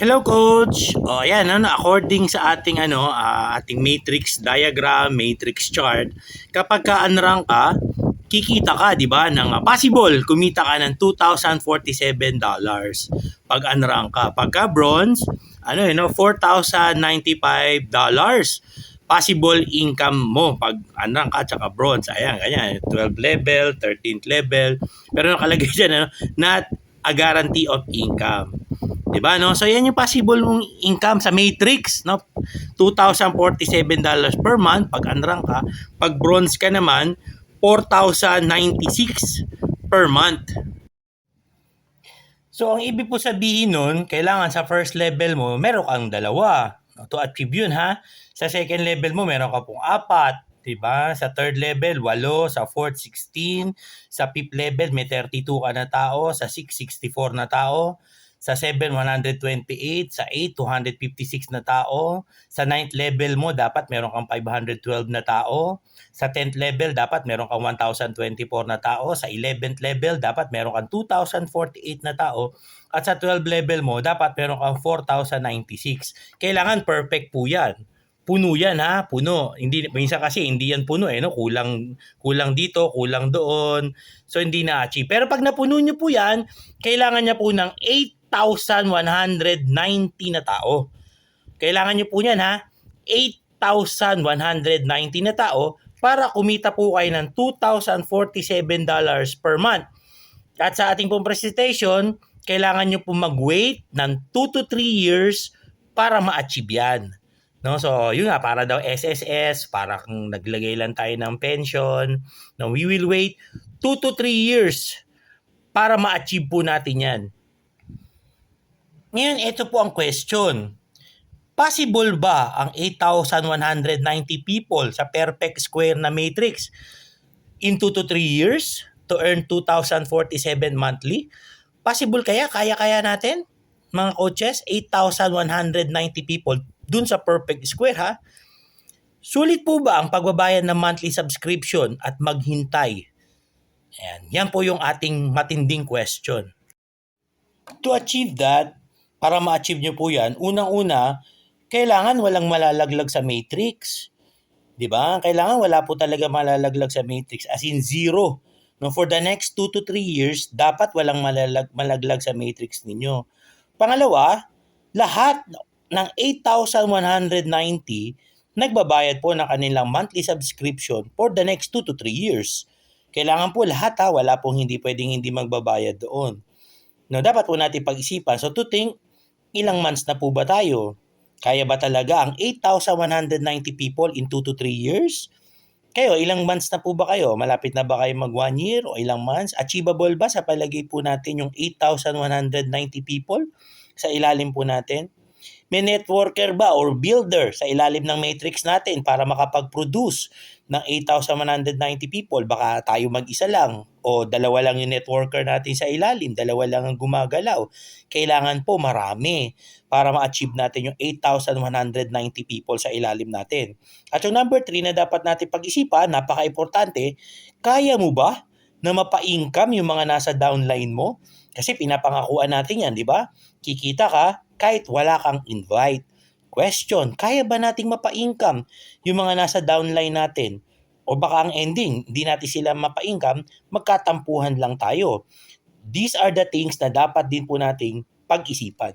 Hello coach. O ayan according sa ating matrix diagram, matrix chart, kapag ka-unrank ka, kikita ka, 'di ba, ng possible kumita ka ng $2,047 pag unrank ka. Pagka bronze, $4,095 possible income mo pag unrank ka at bronze. Ayan, ganyan, 12 level, 13th level. Pero nakalagay diyan not a guarantee of income. 'Di ba no? So yan yung possible mong income sa matrix, no? $2,047 per month pag unrank ka. Pag bronze ka naman, 4,096 per month. So ang ibig po sabihin nun, kailangan sa first level mo, meron kang dalawa. To achieve yun ha. Sa second level mo, meron ka pong 4. Diba? Sa third level, 8. Sa fourth, 16. Sa fifth level, may 32 ka na tao. Sa 6, 64 na tao. Sa 7, 128. Sa 8, 256 na tao. Sa 9th level mo, dapat meron kang 512 na tao. Sa 10th level, dapat meron kang 1,024 na tao. Sa 11th level, dapat meron kang 2,048 na tao. At sa 12th level mo, dapat meron kang 4,096. Kailangan perfect po yan. Puno yan ha, puno. Hindi, minsan kasi hindi yan puno no? Kulang dito, kulang doon. So hindi na-achieve. Pero pag napuno nyo po yan, kailangan niya po ng 8,190 na tao. Kailangan nyo po yan ha, 8,190 na tao para kumita po kayo ng $2,047 per month. At sa ating pong presentation, kailangan nyo po mag-wait ng 2 to 3 years para ma-achieve yan. No, so yun nga, para daw SSS, para kung naglagay lang tayo ng pension. No, we will wait 2 to 3 years para ma-achieve po natin yan. Ngayon, ito po ang question. Possible ba ang 8,190 people sa perfect square na matrix in 2 to 3 years to earn 2,047 monthly? Possible kaya? Kaya natin? Mga coaches, 8,190 people dun sa perfect square ha. Sulit po ba ang pagbabayad ng monthly subscription at maghintay? Ayan, yan po yung ating matinding question. To achieve that, para ma-achieve nyo po yan, unang-una, kailangan walang malalaglag sa matrix. 'Di ba? Kailangan wala po talaga malalaglag sa matrix, as in zero. No, for the next 2 to 3 years, dapat walang malaglag sa matrix ninyo. Pangalawa, lahat ng 8,190 nagbabayad po ng kanilang monthly subscription for the next 2 to 3 years. Kailangan po lahat ha, wala pong hindi pwedeng hindi magbabayad doon. No, dapat po natin pag-isipan. So to think, ilang months na po ba tayo? Kaya ba talaga ang 8,190 people in 2 to 3 years? Kayo, ilang months na po ba kayo? Malapit na ba kayo mag 1 year o ilang months? Achievable ba sa palagay po natin yung 8,190 people sa ilalim po natin? May networker ba or builder sa ilalim ng matrix natin para makapag-produce ng 8,190 people? Baka tayo mag-isa lang o dalawa lang yung networker natin sa ilalim, dalawa lang ang gumagalaw. Kailangan po marami para ma-achieve natin yung 8,190 people sa ilalim natin. At yung number 3 na dapat natin pag-isipan, napaka-importante, kaya mo ba na mapa-income yung mga nasa downline mo? Kasi pinapangakuan natin yan, di ba? Kikita ka kahit wala kang invite. Question, kaya ba nating mapa-income yung mga nasa downline natin? O baka ang ending, hindi natin sila mapa-income, magkatampuhan lang tayo. These are the things na dapat din po nating pag-isipan.